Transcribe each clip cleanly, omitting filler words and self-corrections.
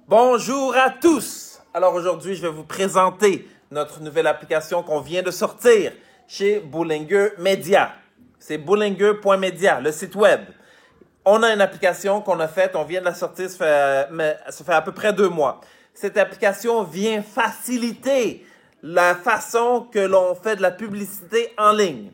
Bonjour à tous! Alors aujourd'hui, je vais vous présenter notre nouvelle application qu'on vient de sortir chez Boulanger Media. C'est boulanger.media, le site web. On a une application qu'on a faite, on vient de la sortir, ça fait à peu près 2 mois. Cette application vient faciliter la façon que l'on fait de la publicité en ligne.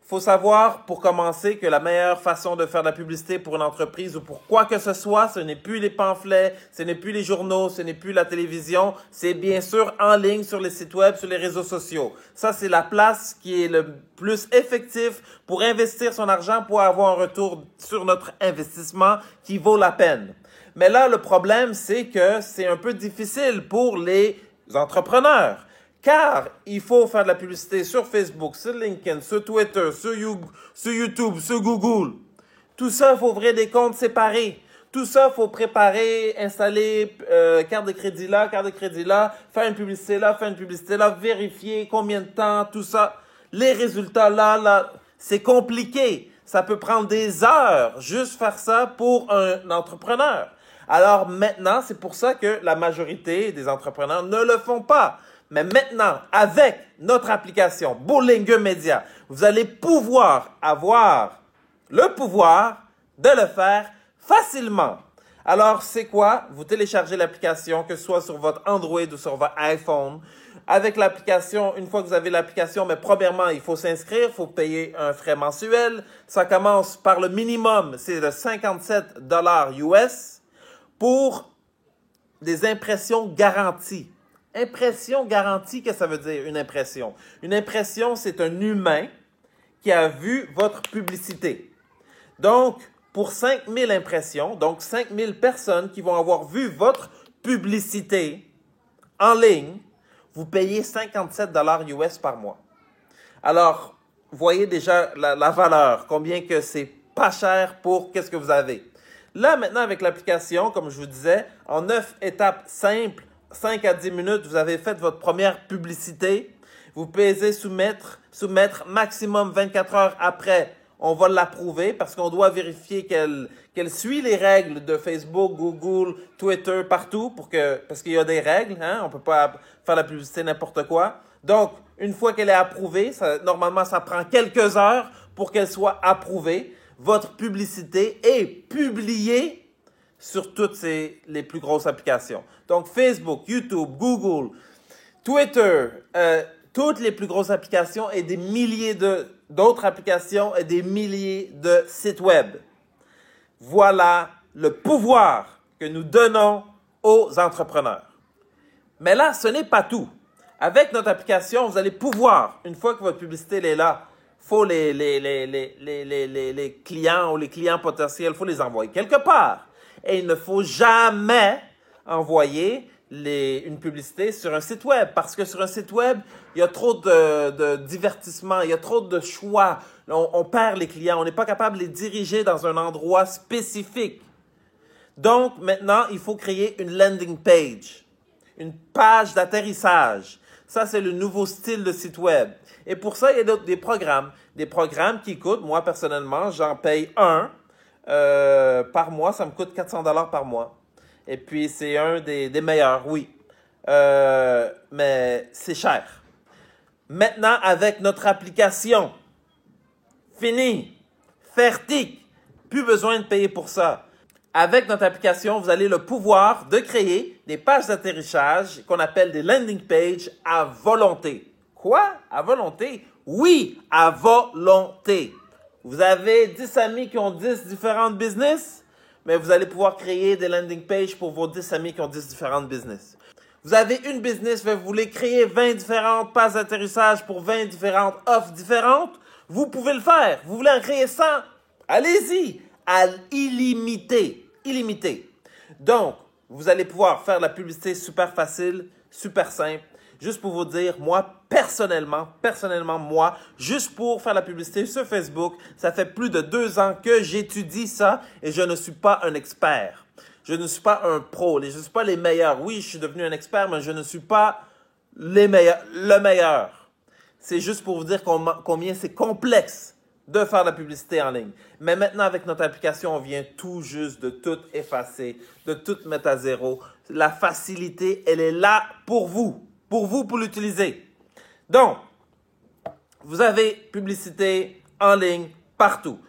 Il faut savoir, pour commencer, que la meilleure façon de faire de la publicité pour une entreprise ou pour quoi que ce soit, ce n'est plus les pamphlets, ce n'est plus les journaux, ce n'est plus la télévision, c'est bien sûr en ligne, sur les sites web, sur les réseaux sociaux. Ça, c'est la place qui est le plus effective pour investir son argent, pour avoir un retour sur notre investissement qui vaut la peine. Mais là, le problème, c'est que c'est un peu difficile pour les entrepreneurs. Car il faut faire de la publicité sur Facebook, sur LinkedIn, sur Twitter, sur YouTube, sur Google. Tout ça, il faut ouvrir des comptes séparés. Tout ça, il faut préparer, installer carte de crédit là, faire une publicité là, vérifier combien de temps, tout ça. Les résultats là, c'est compliqué. Ça peut prendre des heures juste faire ça pour un entrepreneur. Alors maintenant, c'est pour ça que la majorité des entrepreneurs ne le font pas. Mais maintenant, avec notre application Boulanger Media, vous allez pouvoir avoir le pouvoir de le faire facilement. Alors, c'est quoi? Vous téléchargez l'application, que ce soit sur votre Android ou sur votre iPhone. Avec l'application, une fois que vous avez l'application, mais premièrement, il faut s'inscrire, il faut payer un frais mensuel. Ça commence par le minimum, c'est de 57 $ US pour des impressions garanties. Impression garantie, qu'est-ce que ça veut dire, une impression? Une impression, c'est un humain qui a vu votre publicité. Donc, pour 5000 impressions, donc 5000 personnes qui vont avoir vu votre publicité en ligne, vous payez 57 $ US par mois. Alors, voyez déjà la valeur, combien que c'est pas cher pour qu'est-ce que vous avez. Là, maintenant, avec l'application, comme je vous disais, en 9 étapes simples, 5 à 10 minutes, vous avez fait votre première publicité. Vous pouvez soumettre maximum 24 heures après. On va l'approuver parce qu'on doit vérifier qu'elle suit les règles de Facebook, Google, Twitter, partout, parce qu'il y a des règles. Hein? On ne peut pas faire la publicité n'importe quoi. Donc, une fois qu'elle est approuvée, normalement, ça prend quelques heures pour qu'elle soit approuvée. Votre publicité est publiée sur toutes les plus grosses applications. Donc, Facebook, YouTube, Google, Twitter, toutes les plus grosses applications et des milliers d'autres applications et des milliers de sites web. Voilà le pouvoir que nous donnons aux entrepreneurs. Mais là, ce n'est pas tout. Avec notre application, vous allez pouvoir, une fois que votre publicité est là, il faut les clients ou les clients potentiels, il faut les envoyer quelque part. Et il ne faut jamais envoyer une publicité sur un site web parce que sur un site web, il y a trop de divertissement, il y a trop de choix. On perd les clients, on n'est pas capable de les diriger dans un endroit spécifique. Donc, maintenant, il faut créer une landing page, une page d'atterrissage. Ça, c'est le nouveau style de site web. Et pour ça, il y a des programmes qui coûtent, moi personnellement, j'en paye un. Par mois, ça me coûte 400 $ par mois. Et puis, c'est un des meilleurs, oui. Mais c'est cher. Maintenant, avec notre application, fini, fertig, plus besoin de payer pour ça. Avec notre application, vous avez le pouvoir de créer des pages d'atterrissage qu'on appelle des landing pages à volonté. Quoi? À volonté? Oui, à volonté. Vous avez 10 amis qui ont 10 différentes business, mais vous allez pouvoir créer des landing pages pour vos 10 amis qui ont 10 différentes business. Vous avez une business, mais vous voulez créer 20 différentes pages d'atterrissage pour 20 différentes offres différentes, vous pouvez le faire. Vous voulez en créer 100? Allez-y, à illimité. Illimité. Donc, vous allez pouvoir faire de la publicité super facile, super simple. Juste pour vous dire, moi, personnellement, moi, juste pour faire la publicité sur Facebook, ça fait plus de 2 ans que j'étudie ça et je ne suis pas un expert. Je ne suis pas un pro. Je ne suis pas les meilleurs. Oui, je suis devenu un expert, mais je ne suis pas le meilleur. C'est juste pour vous dire combien c'est complexe de faire de la publicité en ligne. Mais maintenant, avec notre application, on vient tout juste de tout effacer, de tout mettre à zéro. La facilité, elle est là pour vous, pour l'utiliser. Donc, vous avez publicité en ligne partout.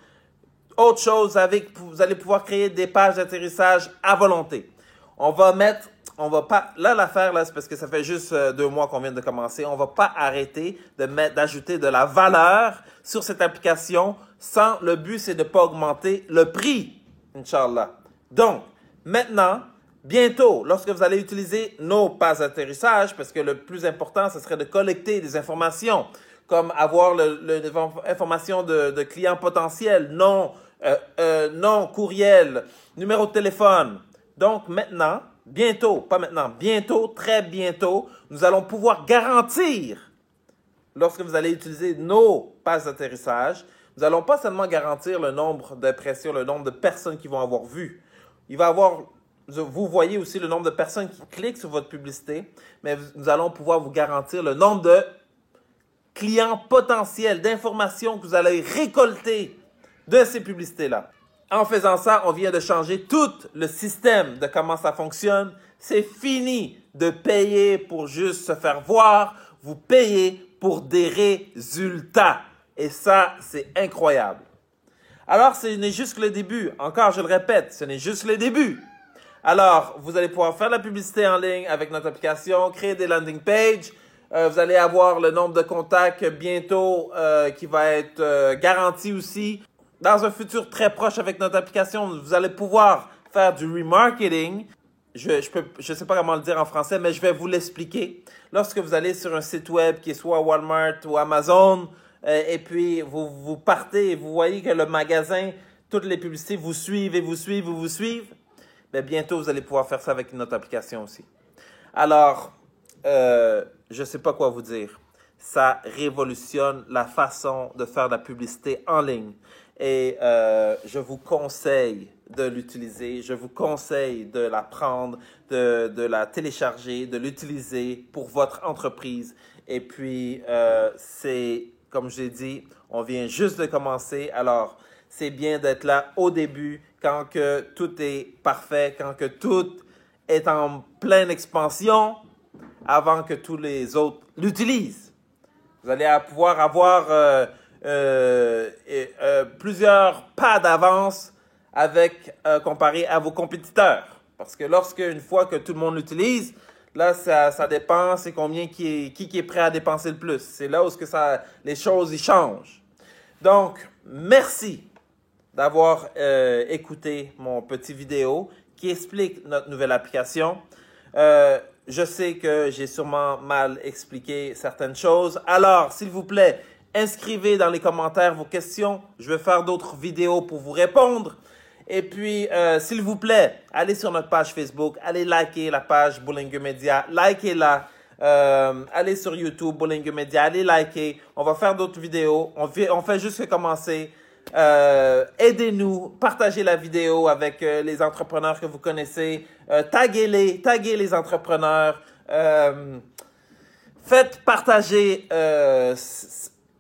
Autre chose, vous allez pouvoir créer des pages d'atterrissage à volonté. On va pas, là l'affaire, là, c'est parce que ça fait juste 2 mois qu'on vient de commencer, on va pas arrêter d'ajouter de la valeur sur cette application le but c'est de pas augmenter le prix, Inch'Allah. Donc, maintenant, bientôt, lorsque vous allez utiliser nos pages d'atterrissage, parce que le plus important, ce serait de collecter des informations, comme avoir l'information de clients potentiels, nom, courriel, numéro de téléphone. Donc maintenant, bientôt, pas maintenant, bientôt, très bientôt, nous allons pouvoir garantir, lorsque vous allez utiliser nos pages d'atterrissage, nous allons pas seulement garantir le nombre d'impressions, le nombre de personnes qui vont avoir vu. Vous voyez aussi le nombre de personnes qui cliquent sur votre publicité, mais nous allons pouvoir vous garantir le nombre de clients potentiels, d'informations que vous allez récolter de ces publicités-là. En faisant ça, on vient de changer tout le système de comment ça fonctionne. C'est fini de payer pour juste se faire voir. Vous payez pour des résultats. Et ça, c'est incroyable. Alors, ce n'est juste que le début. Encore, je le répète, ce n'est juste le début. Alors, vous allez pouvoir faire de la publicité en ligne avec notre application, créer des landing pages. Vous allez avoir le nombre de contacts bientôt qui va être garanti aussi. Dans un futur très proche avec notre application, vous allez pouvoir faire du remarketing. Je sais pas comment le dire en français, mais je vais vous l'expliquer. Lorsque vous allez sur un site web qui est soit Walmart ou Amazon, et puis vous partez et vous voyez que le magasin, toutes les publicités vous suivent, bien, bientôt vous allez pouvoir faire ça avec notre application aussi. Alors, je sais pas quoi vous dire. Ça révolutionne la façon de faire de la publicité en ligne. Et je vous conseille de l'utiliser, je vous conseille de la prendre, de la télécharger, de l'utiliser pour votre entreprise. Et puis, c'est, comme j'ai dit, on vient juste de commencer. Alors, c'est bien d'être là au début, quand que tout est parfait, quand que tout est en pleine expansion, avant que tous les autres l'utilisent. Vous allez pouvoir avoir plusieurs pas d'avance comparé à vos compétiteurs. Parce que une fois que tout le monde l'utilise, là, ça dépend, c'est combien qui est prêt à dépenser le plus. C'est là où les choses y changent. Donc, merci d'avoir écouté mon petit vidéo qui explique notre nouvelle application. Je sais que j'ai sûrement mal expliqué certaines choses. Alors, s'il vous plaît, inscrivez dans les commentaires vos questions. Je vais faire d'autres vidéos pour vous répondre. Et puis, s'il vous plaît, allez sur notre page Facebook, allez liker la page Boulingueux Média, likez-la. Allez sur YouTube, Boulingueux Média, allez liker. On va faire d'autres vidéos. On fait juste commencer. Aidez-nous, partagez la vidéo avec les entrepreneurs que vous connaissez, taguez les entrepreneurs, faites partager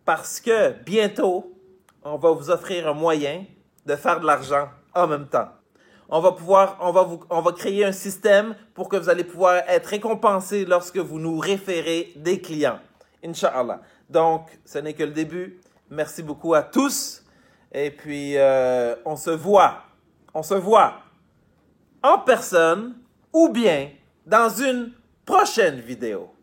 parce que bientôt, on va vous offrir un moyen de faire de l'argent en même temps. On va créer un système pour que vous allez pouvoir être récompensé lorsque vous nous référez des clients. Inch'Allah. Donc, ce n'est que le début. Merci beaucoup à tous. Et puis, on se voit en personne ou bien dans une prochaine vidéo.